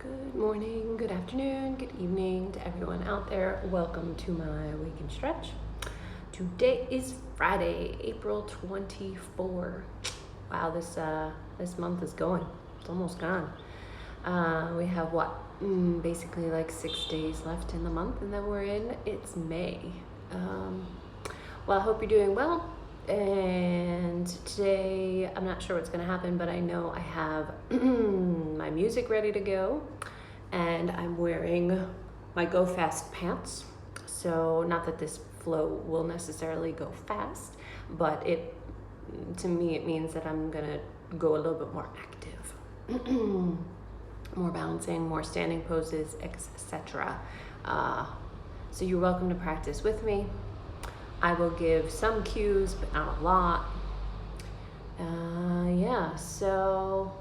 Good morning, good afternoon, good evening to everyone out there. Welcome to my Wake and Stretch. Today is Friday, April 24. Wow, this month is going. It's almost gone. We have basically like 6 days left in the month, and then it's May. Well, I hope you're doing well. And today, I'm not sure what's going to happen, but I know I have my music ready to go, and I'm wearing my Go Fast pants. So not that this flow will necessarily go fast, but to me it means that I'm going to go a little bit more active. More balancing, more standing poses, etc. So you're welcome to practice with me. I will give some cues, but not a lot. So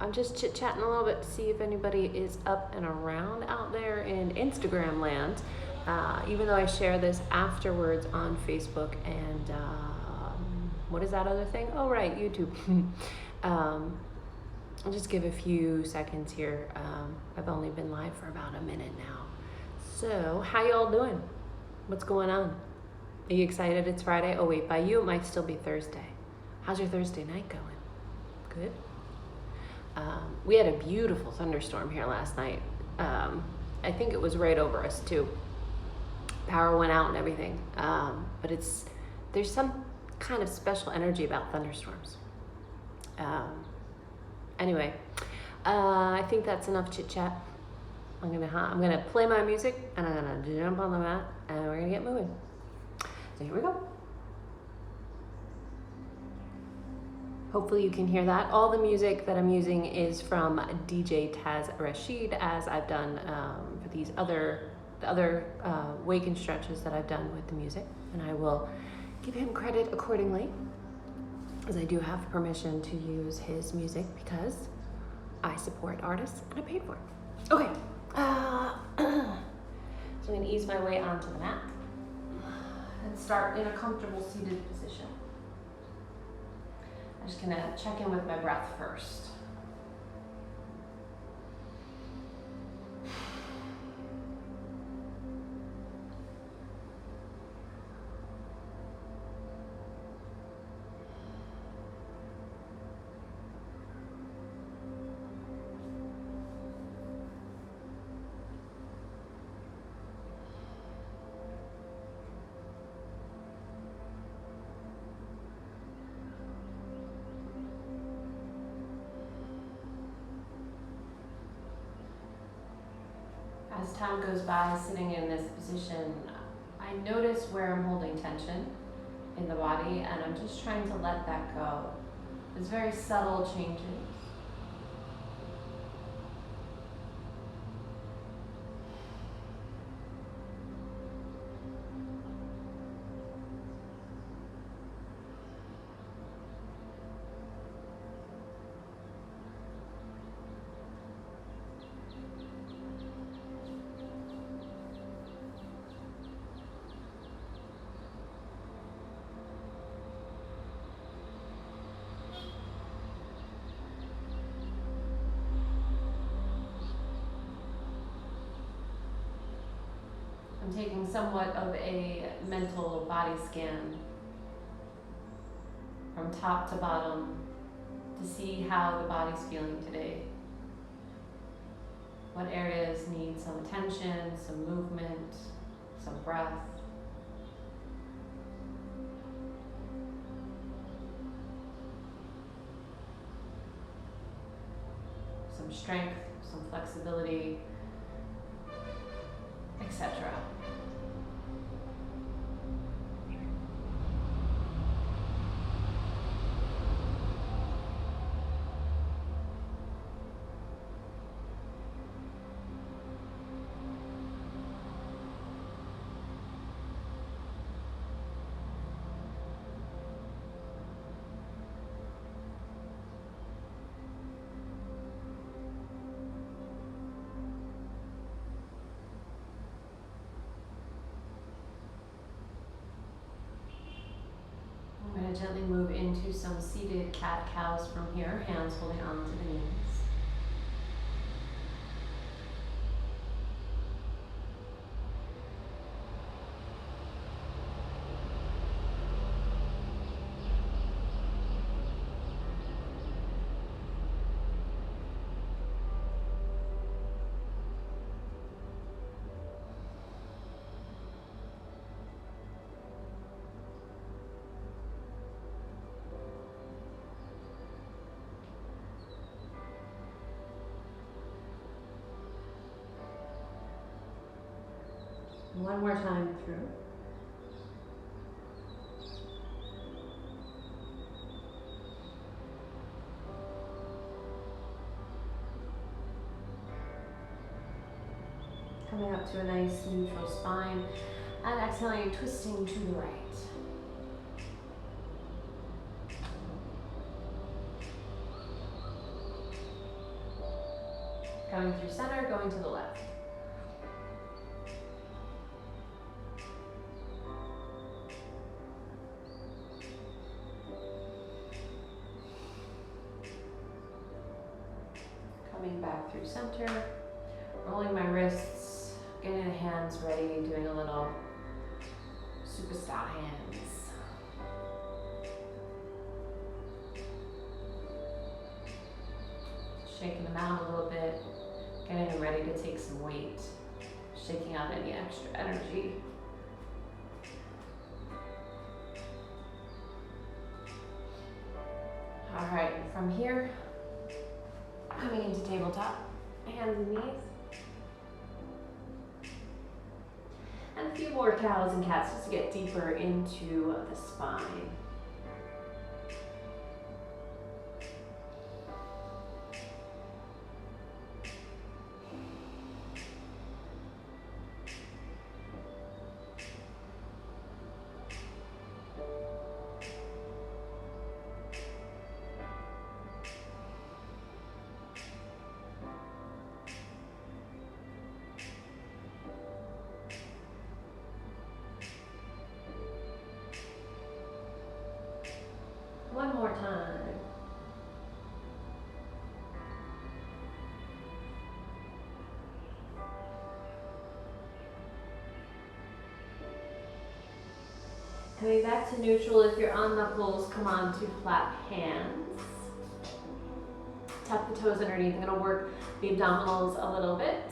I'm just chit-chatting a little bit to see if anybody is up and around out there in Instagram land. Even though I share this afterwards on Facebook and what is that other thing? Oh, right, YouTube. I'll just give a few seconds here. I've only been live for about a minute now. So how y'all doing? What's going on? Are you excited it's Friday? Oh wait, by you it might still be Thursday. How's your Thursday night going? Good? We had a beautiful thunderstorm here last night. I think it was right over us too. Power went out and everything. But there's some kind of special energy about thunderstorms. Anyway, I think that's enough chit chat. I'm gonna play my music and I'm gonna jump on the mat and we're gonna get moving. So here we go. Hopefully you can hear that. All the music that I'm using is from DJ Taz Rashid, as I've done for the other wake and stretches that I've done with the music, and I will give him credit accordingly, as I do have permission to use his music because I support artists and I paid for it. Okay, so I'm going to ease my way onto the mat and start in a comfortable seated position. I'm just gonna check in with my breath first. As time goes by sitting in this position, I notice where I'm holding tension in the body, and I'm just trying to let that go. It's very subtle changes. I'm taking somewhat of a mental body scan from top to bottom to see how the body's feeling today. What areas need some attention, some movement, some breath. Some strength, some flexibility, etc. Gently move into some seated cat-cows from here, hands holding on to the knees. One more time through. Coming up to a nice neutral spine and exhaling, twisting to the right. Coming through center, going to the left. Coming back through center, rolling my wrists, getting the hands ready, doing a little superstar hands. Shaking them out a little bit, getting them ready to take some weight, shaking out any extra energy. All right, from here, coming into tabletop, hands and knees. And a few more cows and cats just to get deeper into the spine. One more time. Coming back to neutral, if you're on knuckles, come on to flat hands. Tuck the toes underneath. I'm gonna work the abdominals a little bit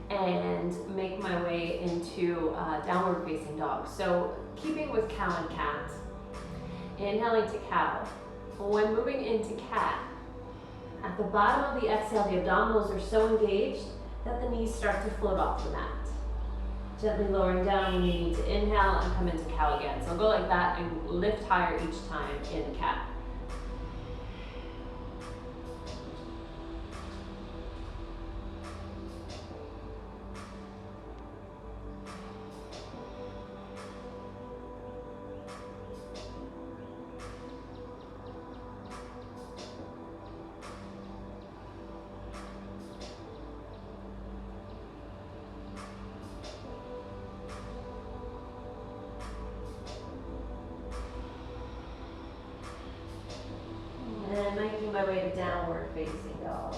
and make my way into downward facing dog. So keeping with cow and cat, inhaling to cow. When moving into cat, at the bottom of the exhale, the abdominals are so engaged that the knees start to float off the mat. Gently lowering down when you need to inhale and come into cow again. So go like that and lift higher each time in cat. And making my way to downward facing dog.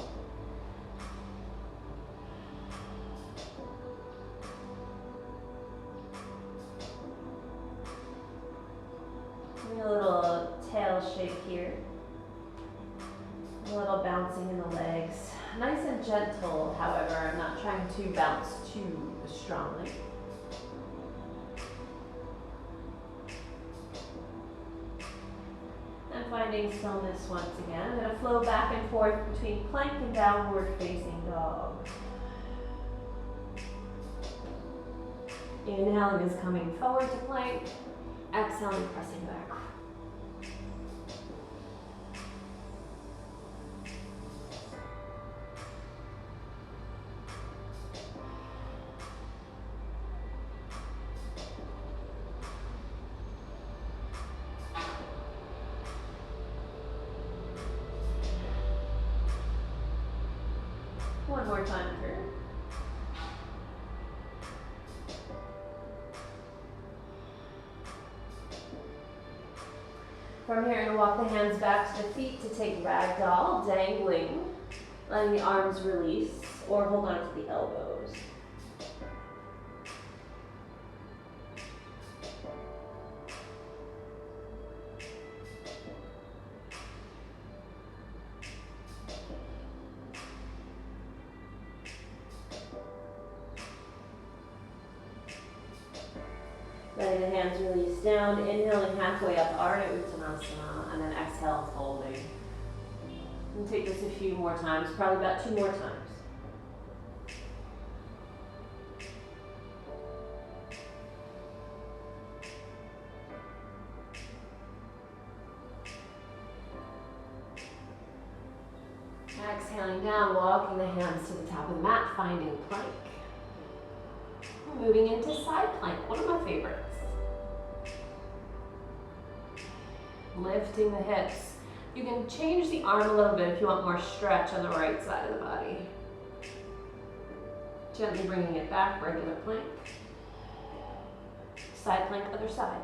Doing a little tail shake here. A little bouncing in the legs. Nice and gentle, however. I'm not trying to bounce too strongly. Finding stillness once again. I'm going to flow back and forth between plank and downward facing dog. Inhaling is coming forward to plank. Exhaling, pressing back. One more time through. From here, I'm going to walk the hands back to the feet to take ragdoll, dangling, letting the arms release or hold on to the elbows. Letting the hands release down, inhaling halfway up, Ardha Uttanasana, and then exhale, folding. And take this a few more times, probably about 2 more times. Coming down, walking the hands to the top of the mat, finding plank. Moving into side plank, one of my favorites. Lifting the hips. You can change the arm a little bit if you want more stretch on the right side of the body. Gently bringing it back, regular plank. Side plank, other side.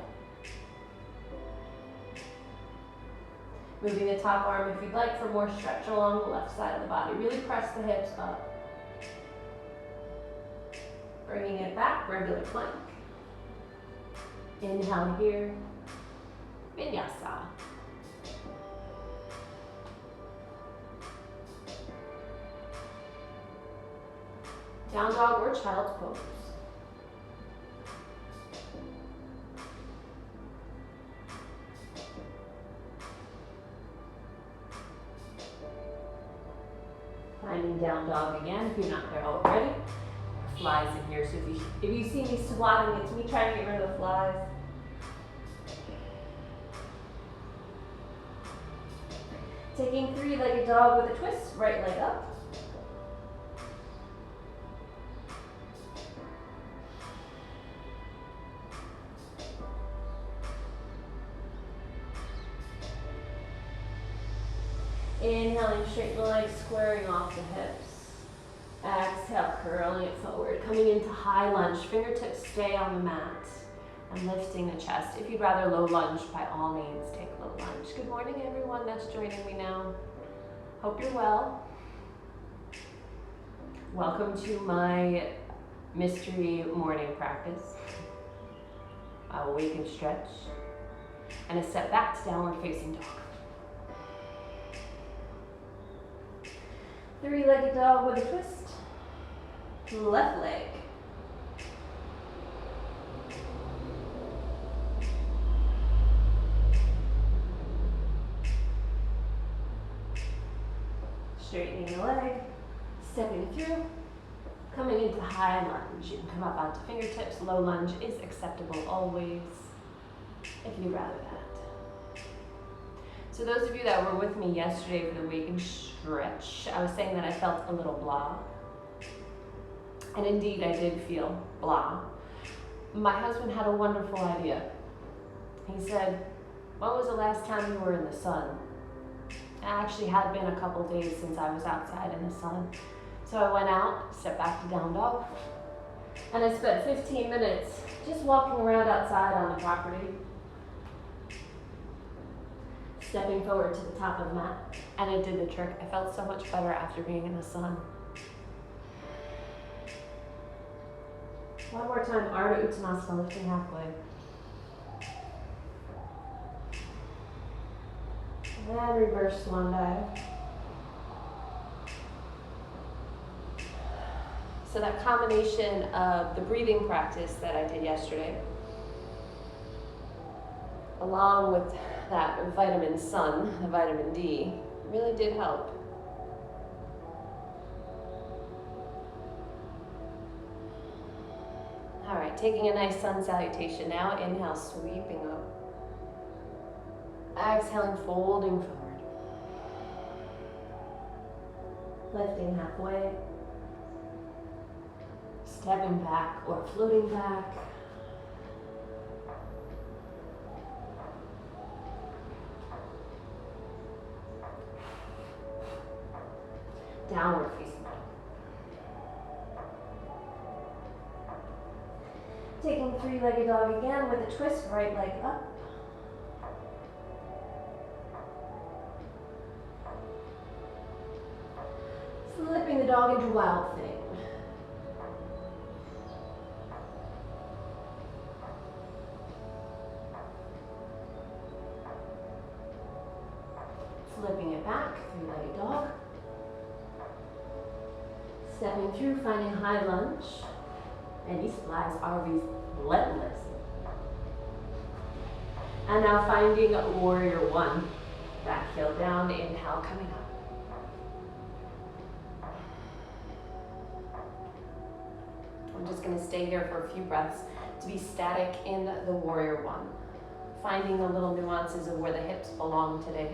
Moving the top arm if you'd like for more stretch along the left side of the body. Really press the hips up. Bringing it back, regular plank. Inhale here. Vinyasa. Down dog or child's pose. Finding down dog again if you're not there already. Flies in here, so if you see me squatting, it's me trying to get rid of the flies. Taking three-legged dog with a twist, right leg up. Inhaling, straighten the legs, squaring off the hips. Exhale, curling it forward. Coming into high lunge, fingertips stay on the mat. And lifting the chest. If you'd rather low lunge, by all means, take low lunge. Good morning, everyone that's joining me now. Hope you're well. Welcome to my mystery morning practice. I'll wake and stretch. And a step back to downward facing dog. Three-legged dog with a twist. Left leg. Straightening the leg, stepping through, coming into high lunge. You can come up onto fingertips. Low lunge is acceptable always, if you'd rather that. So those of you that were with me yesterday for the wake and stretch, I was saying that I felt a little blah. And indeed, I did feel blah. My husband had a wonderful idea. He said, when was the last time you were in the sun? It actually had been a couple days since I was outside in the sun. So I went out, stepped back to down dog, and I spent 15 minutes just walking around outside on the property, stepping forward to the top of the mat, and it did the trick. I felt so much better after being in the sun. One more time, Ardha Uttanasana, lifting halfway. And reverse swan dive. So that combination of the breathing practice that I did yesterday, along with that vitamin sun, the vitamin D, really did help. All right, taking a nice sun salutation now. Inhale, sweeping up. Exhaling, folding forward. Lifting halfway. Stepping back or floating back. Downward facing dog. Taking three-legged dog again with a twist, right leg up. Flipping the dog into wild thing. Flipping it back, three-legged dog. Stepping through, finding high lunge. And these flies are relentless. And now finding warrior one. Back heel down, inhale, coming up. I'm just going to stay here for a few breaths to be static in the warrior one. Finding the little nuances of where the hips belong today.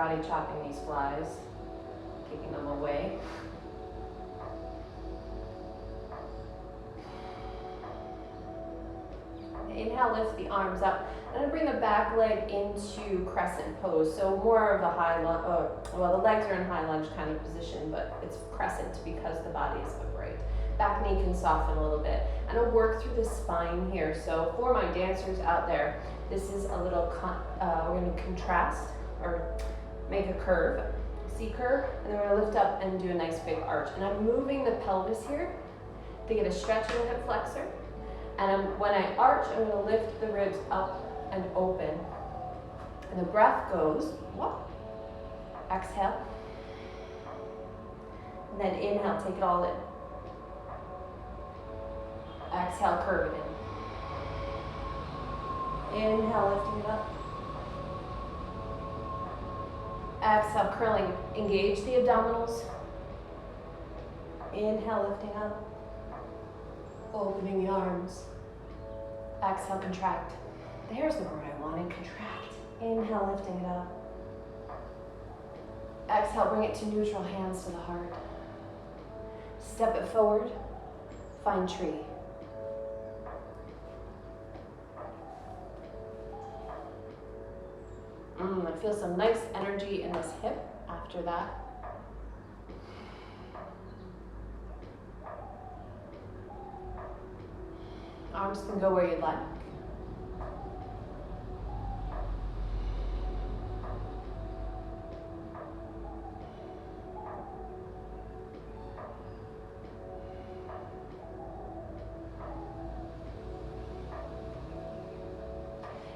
karate chopping these flies, kicking them away. Inhale, lift the arms up. I'm going to bring the back leg into crescent pose. So more of a high lunge, well, the legs are in high lunge kind of position, but it's crescent because the body is upright. Back knee can soften a little bit. And I'll work through the spine here. So for my dancers out there, this is a little, we're going to contrast or make a curve, C curve, and then we're going to lift up and do a nice big arch. And I'm moving the pelvis here to get a stretch in the hip flexor. And when I arch, I'm going to lift the ribs up and open. And the breath goes, whoop, exhale. And then inhale, take it all in. Exhale, curve it in. Inhale, lifting it up. Exhale, curling. Engage the abdominals. Inhale, lifting up. Opening the arms. Exhale, contract. There's the word I wanted, contract. Inhale, lifting it up. Exhale, bring it to neutral, hands to the heart. Step it forward, find tree. I feel some nice energy in this hip after that. Arms can go where you'd like.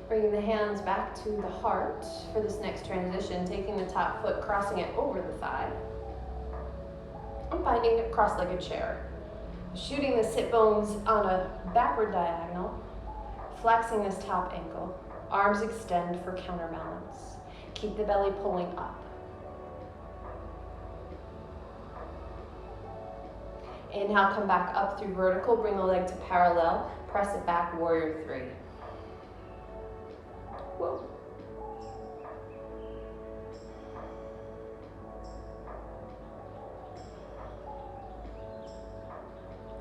Bringing the hands back to the heart for this next transition, taking the top foot, crossing it over the thigh. I'm finding a cross-legged chair. Shooting the sit bones on a backward diagonal, flexing this top ankle. Arms extend for counterbalance. Keep the belly pulling up. Inhale, come back up through vertical, bring the leg to parallel, press it back, warrior three. Whoa.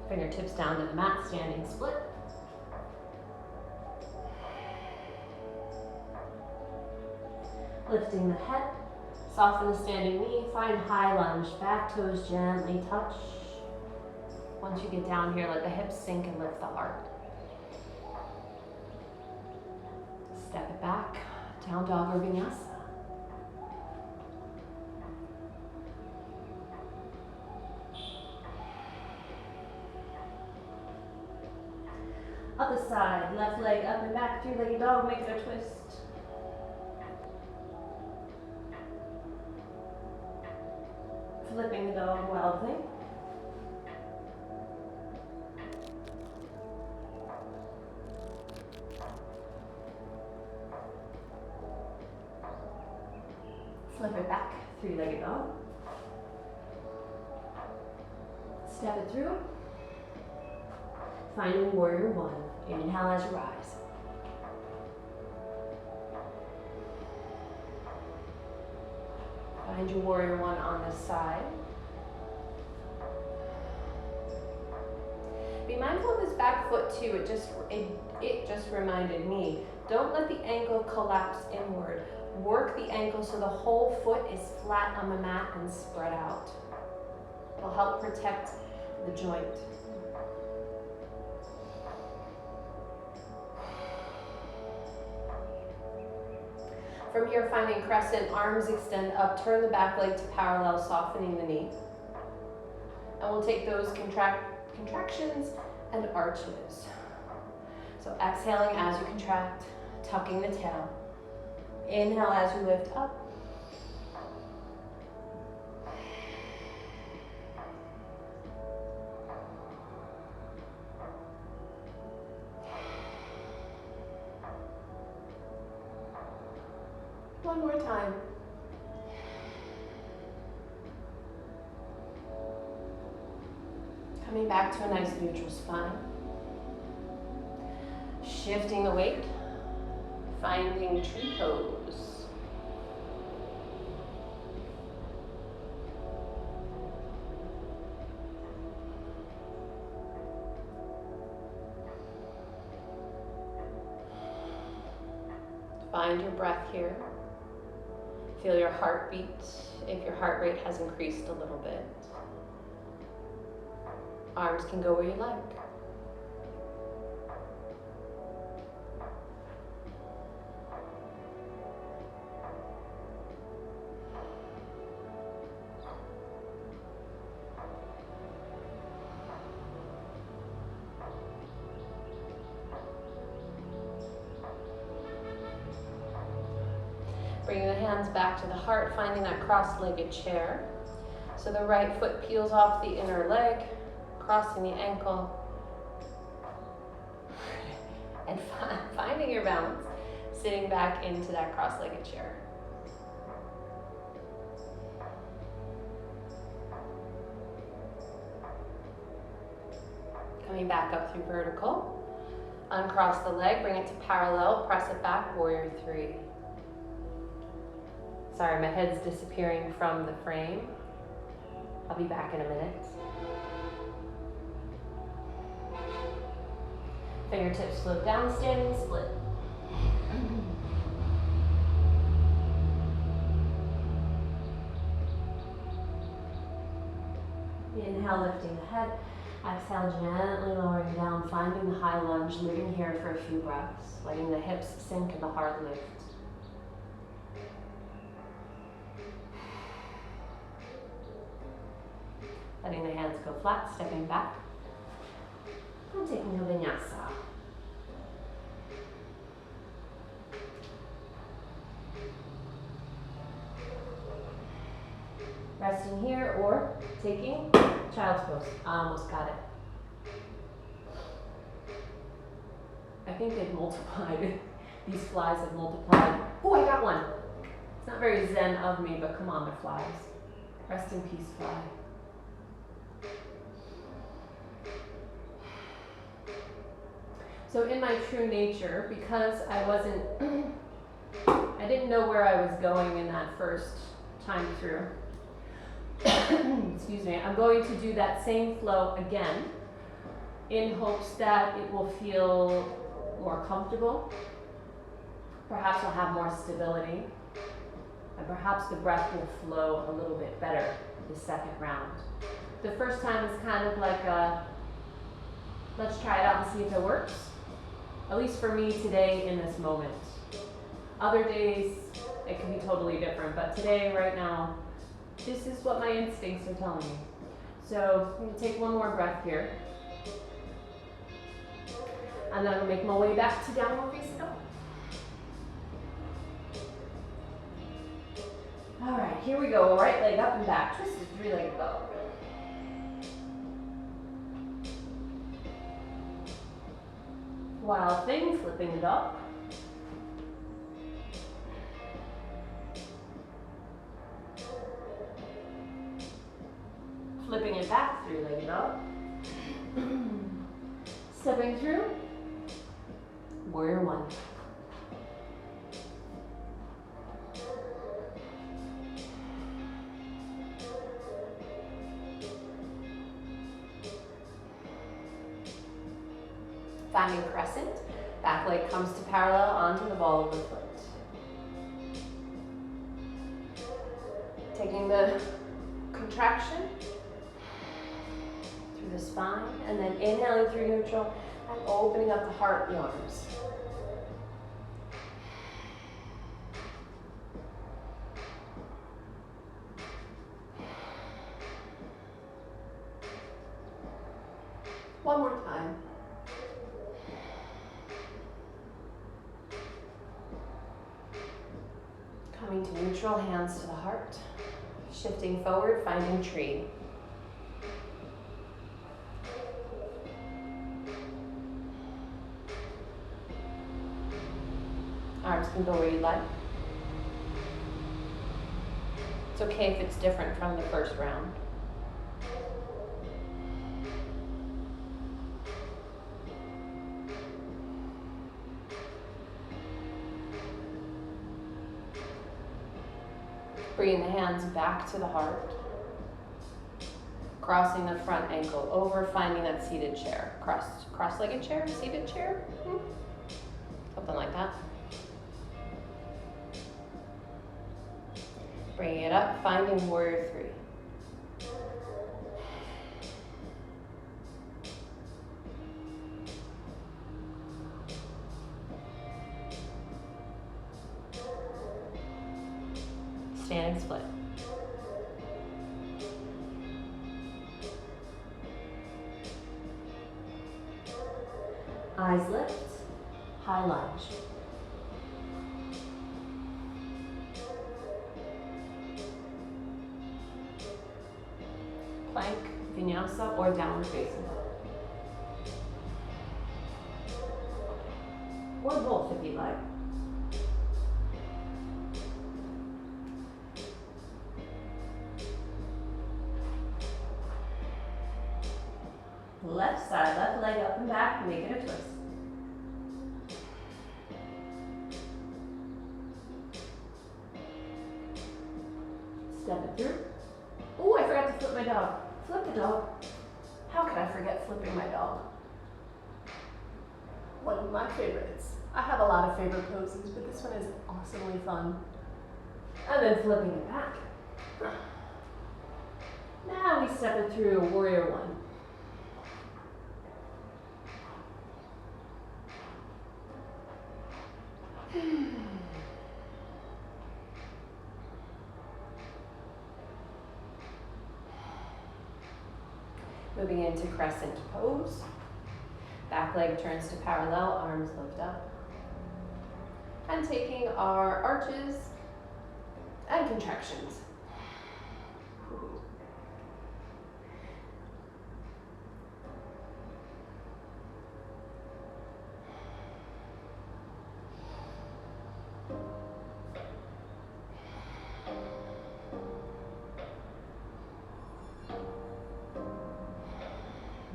Fingertips down to the mat, standing split. Lifting the head, soften the standing knee, find high lunge, back toes gently touch. Once you get down here, let the hips sink and lift the heart. Step it back, down dog or vinyasa. Other side, left leg up and back, three-legged dog, make it a twist. Flipping the dog wildly. Flip it back, three-legged dog. Step it through. Finding warrior one. Inhale as you rise. Find your warrior one on this side. Be mindful of this back foot too. It just reminded me. Don't let the ankle collapse inward. Work the ankle so the whole foot is flat on the mat and spread out. It'll help protect the joint. From here, finding crescent, arms extend up, turn the back leg to parallel, softening the knee. And we'll take those contractions and arches. So exhaling as you contract, tucking the tail. Inhale as you lift up. One more time. Coming back to a nice neutral spine. Shifting the weight. Finding tree pose. Find your breath here. Feel your heartbeat if your heart rate has increased a little bit. Arms can go where you like. Bringing the hands back to the heart, finding that cross-legged chair. So the right foot peels off the inner leg, crossing the ankle, and finding your balance, sitting back into that cross-legged chair. Coming back up through vertical. Uncross the leg, bring it to parallel, press it back, warrior three. Sorry, my head's disappearing from the frame. I'll be back in a minute. Fingertips float down, standing split. Inhale, lifting the head. Exhale, gently lowering down, finding the high lunge, living here for a few breaths, letting the hips sink and the heart lift. Letting the hands go flat, stepping back, and taking a vinyasa. Resting here or taking child's pose. I almost got it. I think they've multiplied. These flies have multiplied. Oh, I got one. It's not very zen of me, but come on, they're flies. Rest in peace, fly. So in my true nature, because I didn't know where I was going in that first time through. Excuse me, I'm going to do that same flow again in hopes that it will feel more comfortable. Perhaps I'll have more stability, and perhaps the breath will flow a little bit better the second round. The first time is kind of like let's try it out and see if it works. At least for me today in this moment. Other days, it can be totally different, but today, right now, this is what my instincts are telling me. So I'm going to take one more breath here. And then I'm going to make my way back to downward facing dog. All right, here we go. Right leg up and back. Twisted three-legged dog. Wild thing, flipping it up. Flipping it back, three-legged dog. Stepping through, warrior one. Finding crescent, back leg comes to parallel onto the ball of the foot. Taking the contraction through the spine, and then inhaling through neutral and opening up the heart and the arms. One more time. Coming to neutral, hands to the heart. Shifting forward, finding tree. Arms can go where you like. It's okay if it's different from the first round. Bringing the hands back to the heart. Crossing the front ankle over, finding that seated chair. Cross-legged chair, seated chair? Something like that. Bringing it up, finding warrior three. Standing split. Eyes lift, high lunge. Plank, vinyasa, or downward facing dog. Or both if you like. Left side, left leg up and back, make it a twist. Step it through. Oh, I forgot to flip my dog. Flip the dog. How could I forget flipping my dog? One of my favorites. I have a lot of favorite poses, but this one is awesomely fun. And then flipping it back. Now we step it through warrior one. Moving into crescent pose. Back leg turns to parallel, arms lift up. And taking our arches and contractions.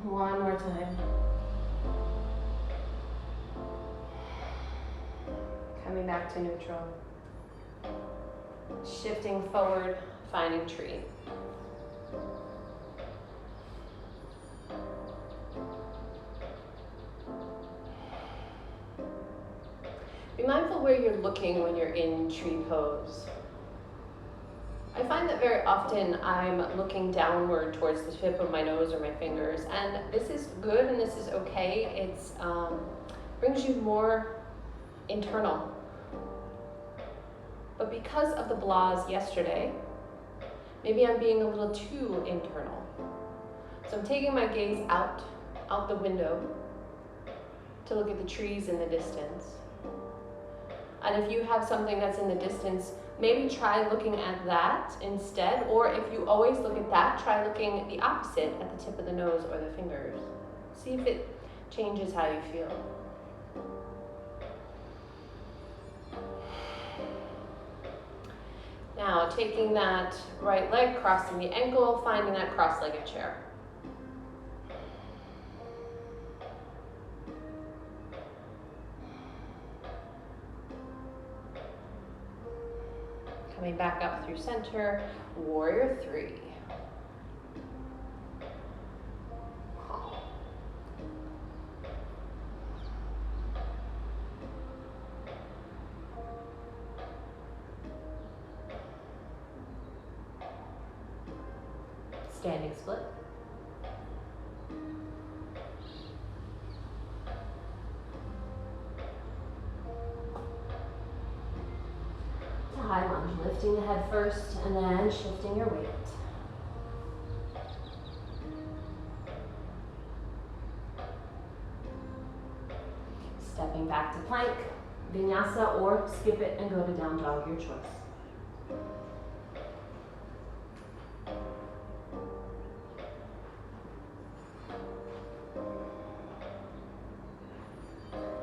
One more time. Coming back to neutral. Shifting forward, finding tree. Be mindful where you're looking when you're in tree pose. I find that very often I'm looking downward towards the tip of my nose or my fingers, and this is good and this is okay. It's brings you more internal. But because of the blahs yesterday, maybe I'm being a little too internal. So I'm taking my gaze out the window to look at the trees in the distance. And if you have something that's in the distance, maybe try looking at that instead, or if you always look at that, try looking the opposite at the tip of the nose or the fingers. See if it changes how you feel. Now, taking that right leg, crossing the ankle, finding that cross-legged chair. Coming back up through center, warrior three. Standing split. High lunge, lifting the head first and then shifting your weight. Stepping back to plank, vinyasa, or skip it and go to down dog, your choice.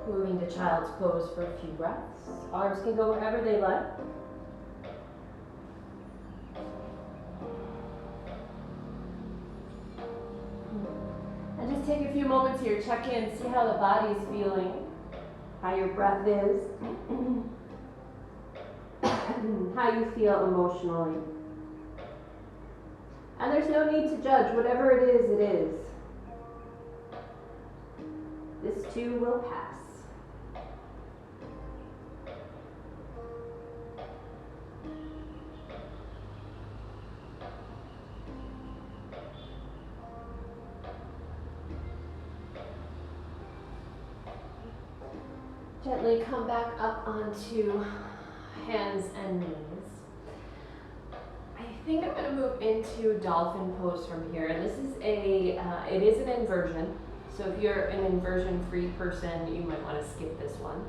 Moving to child's pose for a few breaths. Arms can go wherever they like. And just take a few moments here, check in, see how the body is feeling, how your breath is, how you feel emotionally. And there's no need to judge. Whatever it is, it is. This too will pass. Gently come back up onto hands and knees. I think I'm going to move into dolphin pose from here. And this is it is an inversion. So if you're an inversion-free person, you might want to skip this one.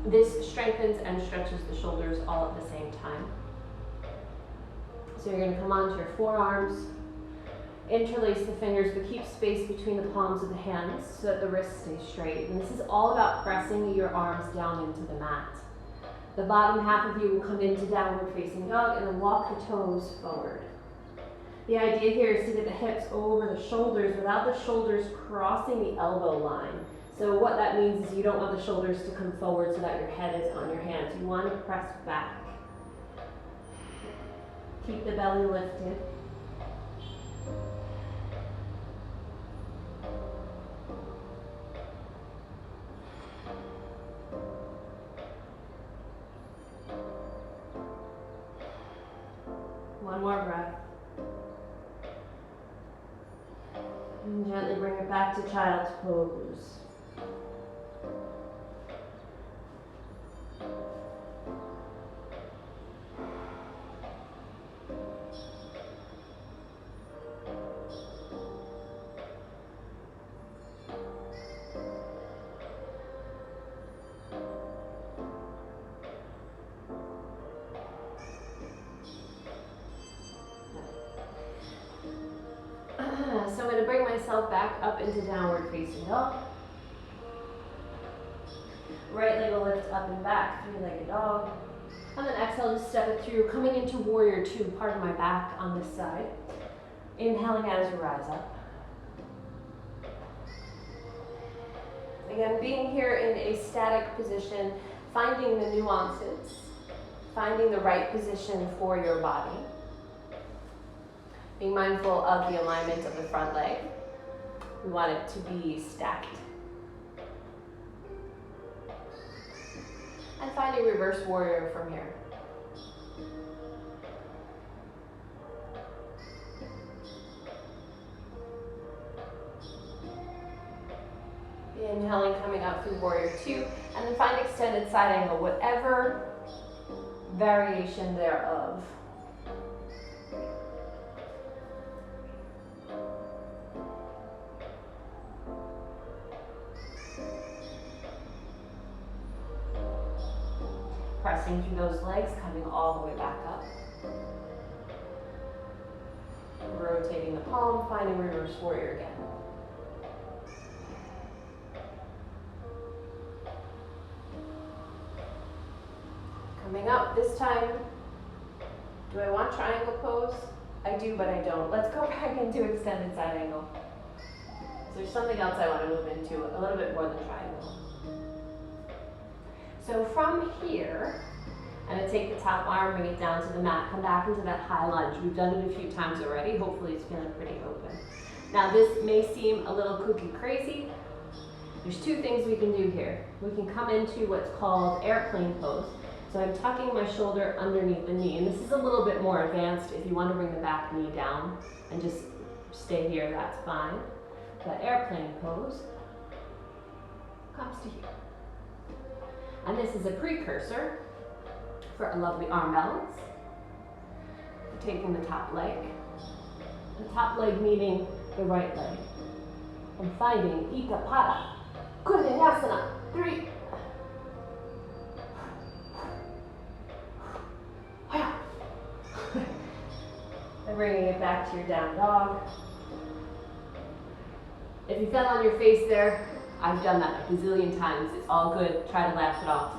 This strengthens and stretches the shoulders all at the same time. So you're going to come onto your forearms, interlace the fingers, but keep space between the palms of the hands so that the wrists stay straight. And this is all about pressing your arms down into the mat. The bottom half of you will come into downward facing dog and then walk the toes forward. The idea here is to get the hips over the shoulders without the shoulders crossing the elbow line. So what that means is you don't want the shoulders to come forward so that your head is on your hands. You want to press back. Keep the belly lifted. One more breath. And gently bring it back to child's pose. So I'm going to bring myself back up into downward facing dog. Right leg will lift up and back, three-legged dog. And then exhale, just step it through, coming into warrior two, part of my back on this side. Inhaling as you rise up. Again, being here in a static position, finding the nuances, finding the right position for your body. Being mindful of the alignment of the front leg. We want it to be stacked. And finding reverse warrior from here. Inhaling, coming up through warrior two, and then find extended side angle, whatever variation thereof. Pressing through those legs, coming all the way back up. Rotating the palm, finding reverse warrior again. Coming up, this time, do I want triangle pose? I do, but I don't. Let's go back into extended side angle. So there's something else I want to move into, a little bit more than triangle. So from here, I'm going to take the top arm, bring it down to the mat, come back into that high lunge. We've done it a few times already. Hopefully it's feeling pretty open. Now this may seem a little kooky crazy. There's two things we can do here. We can come into what's called airplane pose. So I'm tucking my shoulder underneath the knee, and this is a little bit more advanced. If you want to bring the back knee down and just stay here, that's fine. But airplane pose comes to here. And this is a precursor for a lovely arm balance. We're taking the top leg meaning the right leg, and finding Ika Pada Kunyasana. 3. And bringing it back to your down dog. If you fell on your face there, I've done that a gazillion times. It's all good. Try to laugh it off.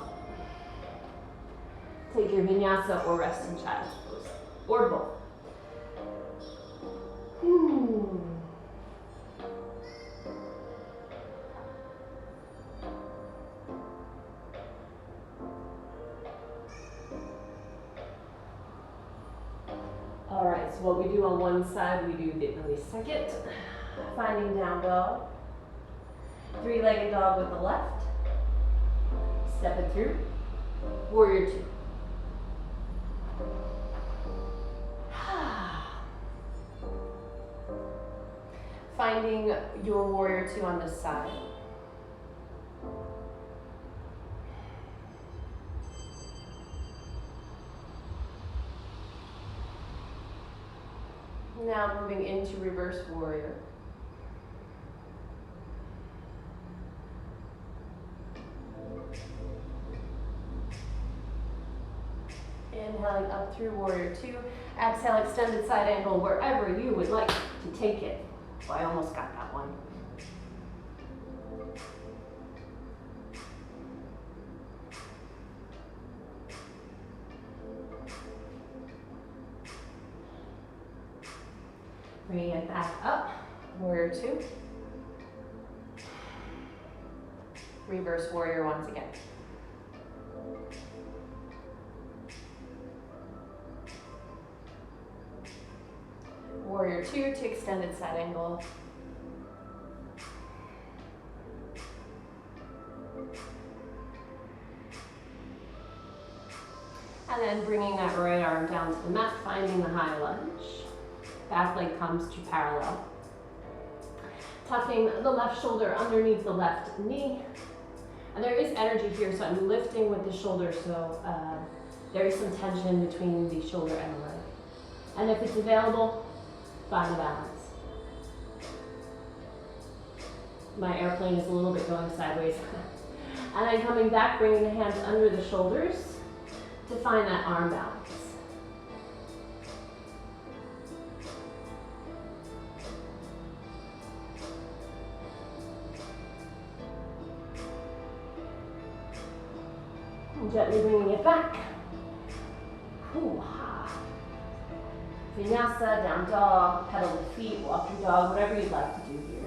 Take your vinyasa or rest in child's pose, or both. All right, so what we do on one side, we do the release second. Finding down dog. 3-legged dog with the left. Step it through. Warrior two. Finding your warrior two on this side. Now moving into reverse warrior. Inhaling up through warrior two. Exhale, extended side angle wherever you would like to take it. Oh, I almost got that one. Bringing it back up, warrior two. Reverse warrior once again. Warrior two to extended side angle. And then bringing that right arm down to the mat, finding the high lunge. Back leg comes to parallel. Tucking the left shoulder underneath the left knee. And there is energy here, so I'm lifting with the shoulder, so there is some tension between the shoulder and the leg. And if it's available, find the balance. My airplane is a little bit going sideways. And then coming back, bringing the hands under the shoulders to find that arm balance. And gently bringing it back. Vinyasa, down dog, pedal the feet, walking dog, whatever you'd like to do here.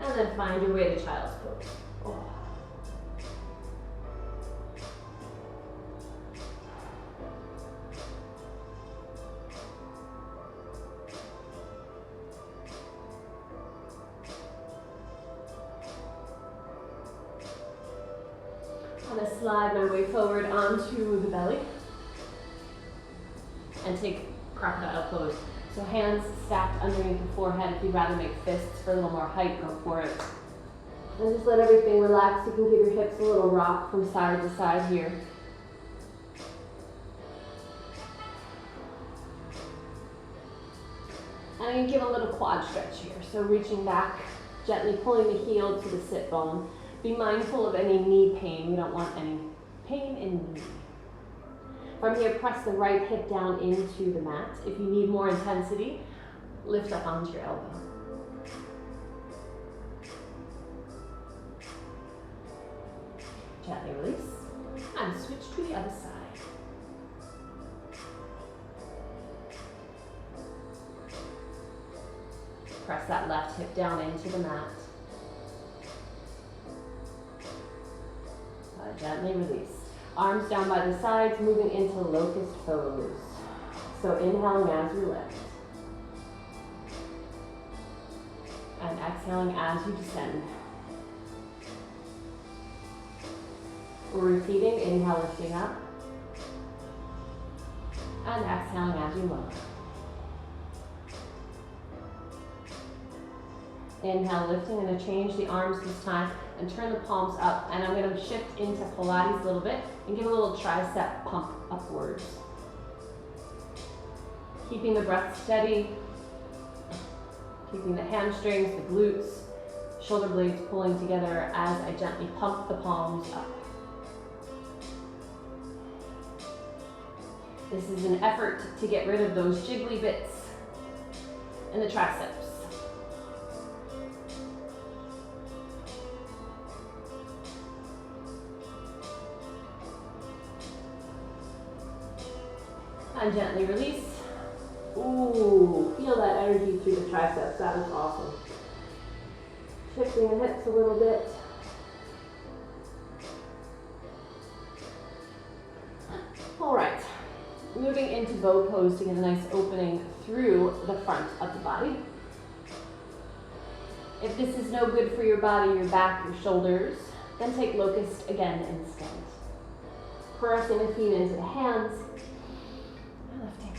And then find your way to child's pose. Oh. I'm going to slide my way forward onto the belly and take crocodile pose. So hands stacked underneath the forehead. If you'd rather make fists for a little more height, go for it. And just let everything relax. You can give your hips a little rock from side to side here. And you give a little quad stretch here. So reaching back, gently pulling the heel to the sit bone. Be mindful of any knee pain. We don't want any pain in the knee. From here, press the right hip down into the mat. If you need more intensity, lift up onto your elbow. Gently release, and switch to the other side. Press that left hip down into the mat. Gently release. Arms down by the sides, moving into locust pose. So inhaling as you lift. And exhaling as you descend. Repeating, inhale, lifting up. And exhaling as you lower. Inhale, lifting, and to change the arms this time and turn the palms up. And I'm going to shift into Pilates a little bit and give a little tricep pump upwards. Keeping the breath steady, keeping the hamstrings, the glutes, shoulder blades pulling together as I gently pump the palms up. This is an effort to get rid of those jiggly bits in the triceps. And gently release. Ooh, feel that energy through the triceps. That was awesome. Shifting the hips a little bit. All right. Moving into bow pose to get a nice opening through the front of the body. If this is no good for your body, your back, your shoulders, then take locust again instead. Pressing the feet into the hands. Lifting up.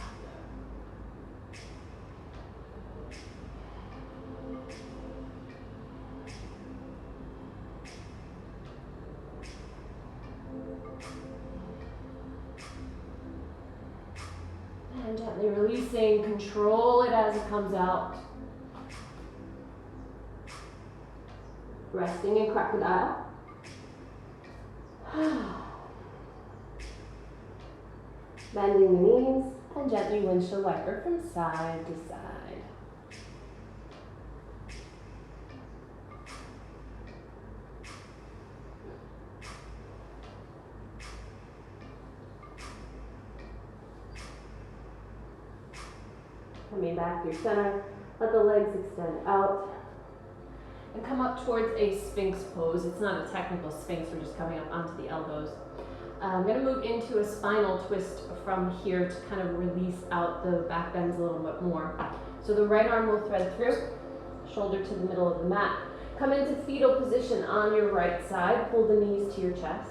Gently releasing, control it as it comes out. Resting in crocodile. Bending the knees and gently windshield wiper from side to side. Coming back through center, let the legs extend out. And come up towards a Sphinx pose. It's not a technical Sphinx, we're just coming up onto the elbows. I'm going to move into a spinal twist from here to kind of release out the back bends a little bit more. So the right arm will thread through, shoulder to the middle of the mat. Come into fetal position on your right side, pull the knees to your chest.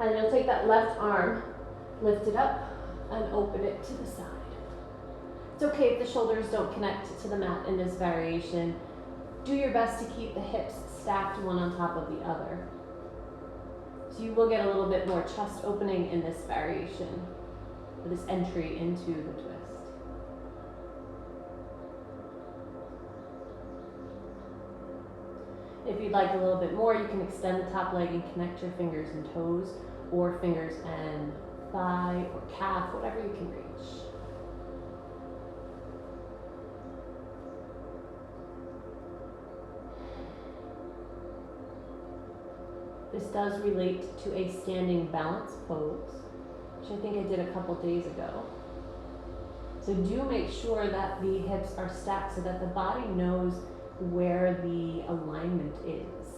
And you'll take that left arm, lift it up, and open it to the side. It's okay if the shoulders don't connect to the mat in this variation. Do your best to keep the hips stacked one on top of the other. So you will get a little bit more chest opening in this variation, or this entry into the twist. If you'd like a little bit more, you can extend the top leg and connect your fingers and toes, or fingers and thigh or calf, whatever you can reach. This does relate to a standing balance pose, which I think I did a couple days ago. So do make sure that the hips are stacked so that the body knows where the alignment is.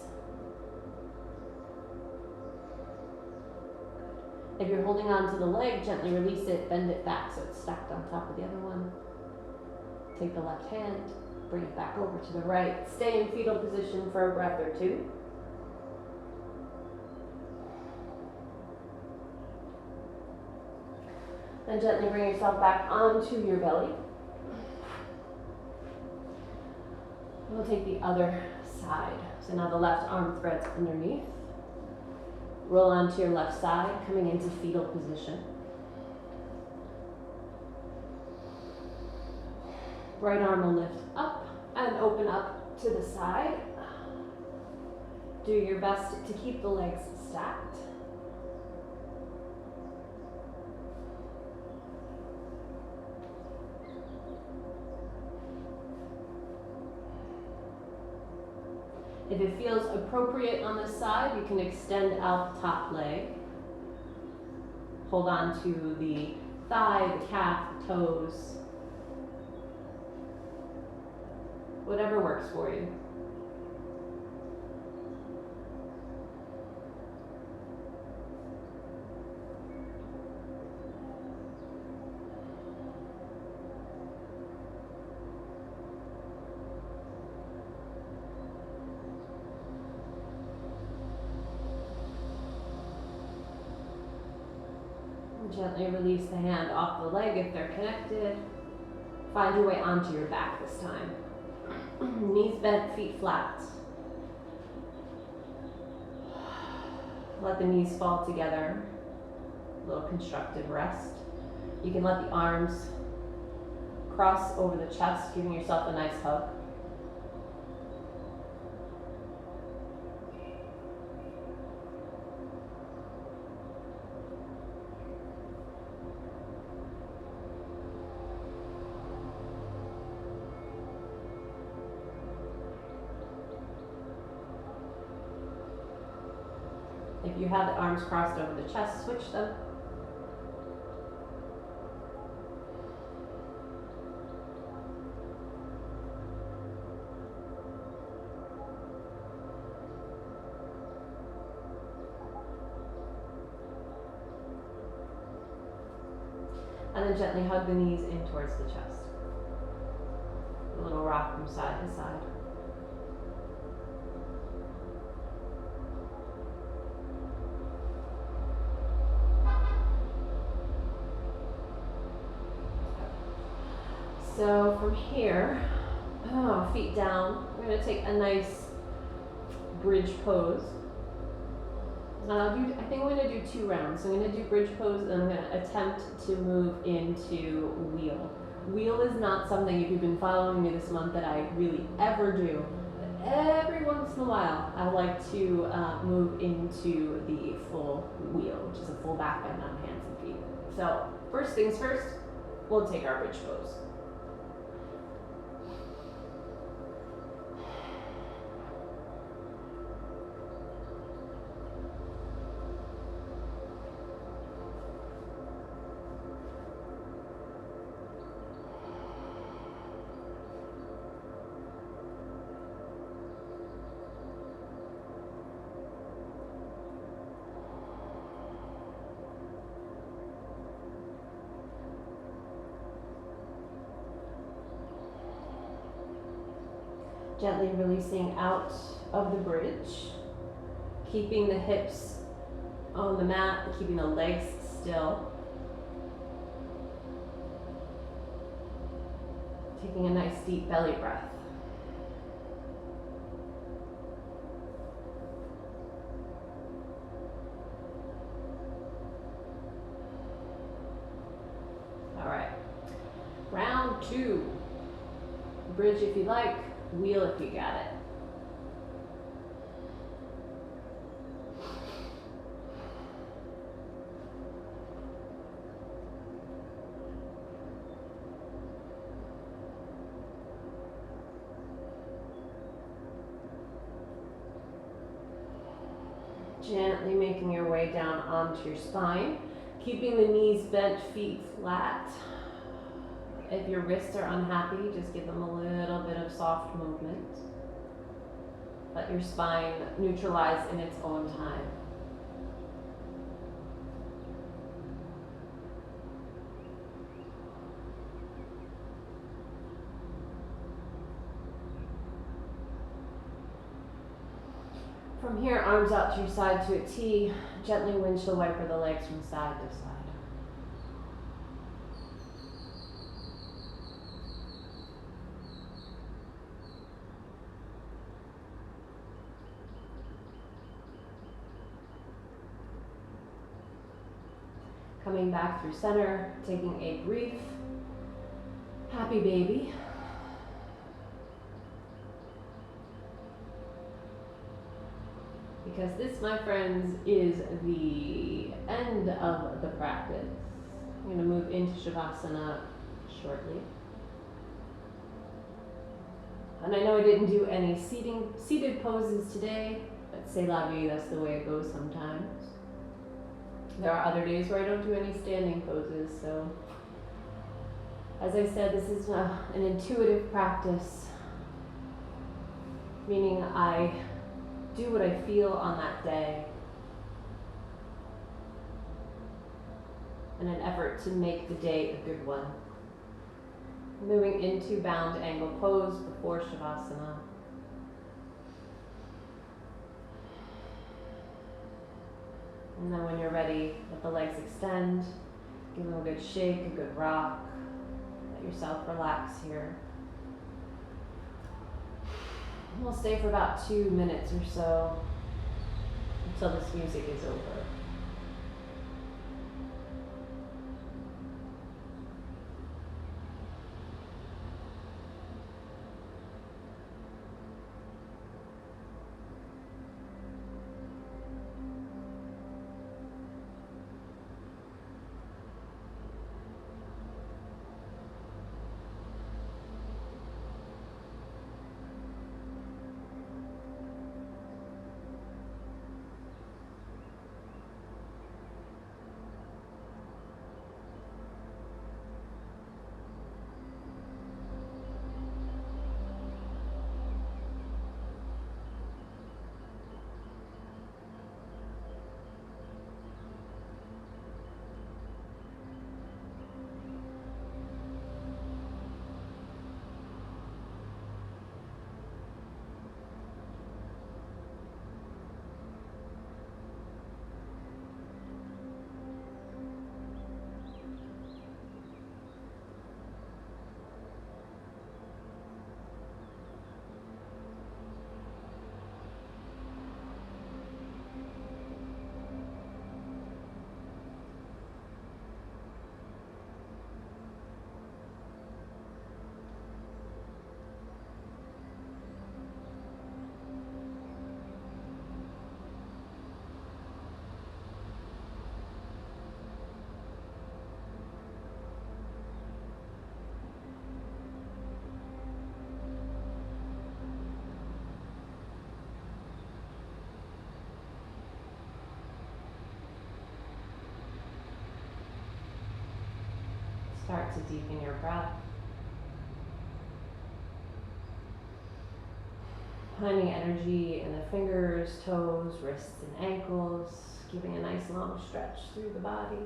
If you're holding on to the leg, gently release it, bend it back so it's stacked on top of the other one. Take the left hand, bring it back over to the right. Stay in fetal position for a breath or two. Then gently bring yourself back onto your belly. We'll take the other side. So now the left arm threads underneath. Roll onto your left side, coming into fetal position. Right arm will lift up and open up to the side. Do your best to keep the legs stacked. If it feels appropriate on this side, you can extend out the top leg. Hold on to the thigh, the calf, the toes. Whatever works for you. Gently release the hand off the leg if they're connected. Find your way onto your back this time. Knees bent, feet flat. Let the knees fall together. A little constructive rest. You can let the arms cross over the chest, giving yourself a nice hug. If you have the arms crossed over the chest, switch them. And then gently hug the knees in towards the chest. A little rock from side to side. So from here, feet down, we're going to take a nice bridge pose. I think I'm gonna do 2 rounds. So I'm gonna do bridge pose, and I'm gonna attempt to move into wheel. Wheel is not something, if you've been following me this month, that I really ever do. But every once in a while, I like to move into the full wheel, which is a full back bend on hands and feet. So first things first, we'll take our bridge pose. Gently releasing out of the bridge, keeping the hips on the mat, keeping the legs still. Taking a nice deep belly breath. All right, round 2. Bridge if you like, wheel if you got it. Gently making your way down onto your spine, keeping the knees bent, feet flat. If your wrists are unhappy, just give them a little bit of soft movement. Let your spine neutralize in its own time. From here, arms out to your side to a T. Gently windshield wiper the legs from side to side. Coming back through center, taking a brief, happy baby. Because this, my friends, is the end of the practice. I'm going to move into Shavasana shortly. And I know I didn't do any seated poses today, but c'est la vie, that's the way it goes sometimes. There are other days where I don't do any standing poses, so as I said, this is an intuitive practice, meaning I do what I feel on that day in an effort to make the day a good one. Moving into bound angle pose before Shavasana. And then when you're ready, let the legs extend, give them a good shake, a good rock. Let yourself relax here. We'll stay for about 2 minutes or so until this music is over. Start to deepen your breath. Finding energy in the fingers, toes, wrists, and ankles, giving a nice long stretch through the body.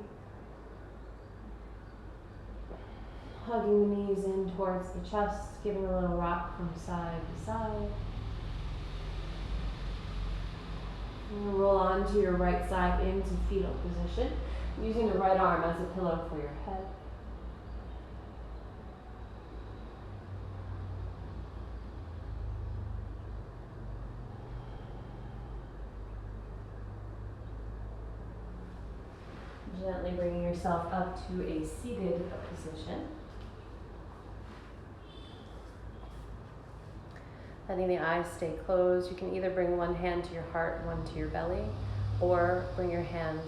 Hugging the knees in towards the chest, giving a little rock from side to side. And roll onto your right side into fetal position, using the right arm as a pillow for your head. Gently bringing yourself up to a seated position. Letting the eyes stay closed. You can either bring one hand to your heart, one to your belly, or bring your hands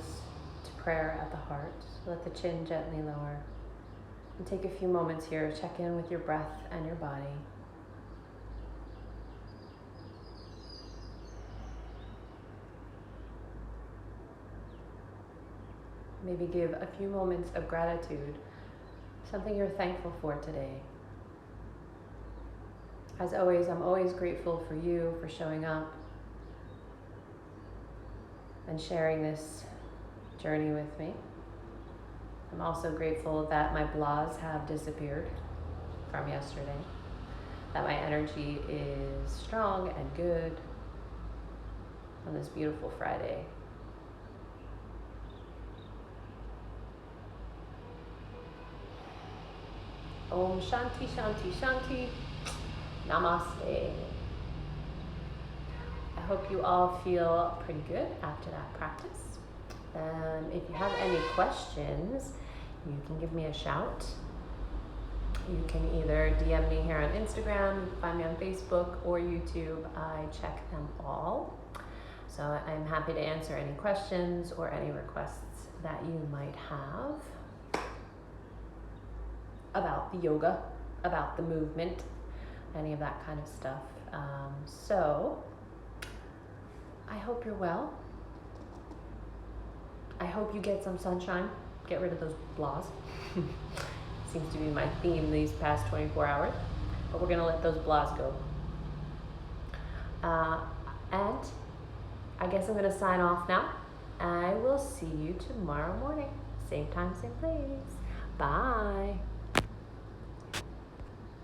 to prayer at the heart. Let the chin gently lower. And take a few moments here to check in with your breath and your body. Maybe give a few moments of gratitude, something you're thankful for today. As always, I'm always grateful for you for showing up and sharing this journey with me. I'm also grateful that my blahs have disappeared from yesterday, that my energy is strong and good on this beautiful Friday. Om Shanti Shanti Shanti. Namaste. I hope you all feel pretty good after that practice. If you have any questions, you can give me a shout. You can either DM me here on Instagram, you can find me on Facebook or YouTube. I check them all. So I'm happy to answer any questions or any requests that you might have about the yoga, about the movement, any of that kind of stuff. So I hope you're well. I hope you get some sunshine. Get rid of those blahs. Seems to be my theme these past 24 hours. But we're gonna let those blahs go. And I guess I'm gonna sign off now. I will see you tomorrow morning. Same time, same place. Bye.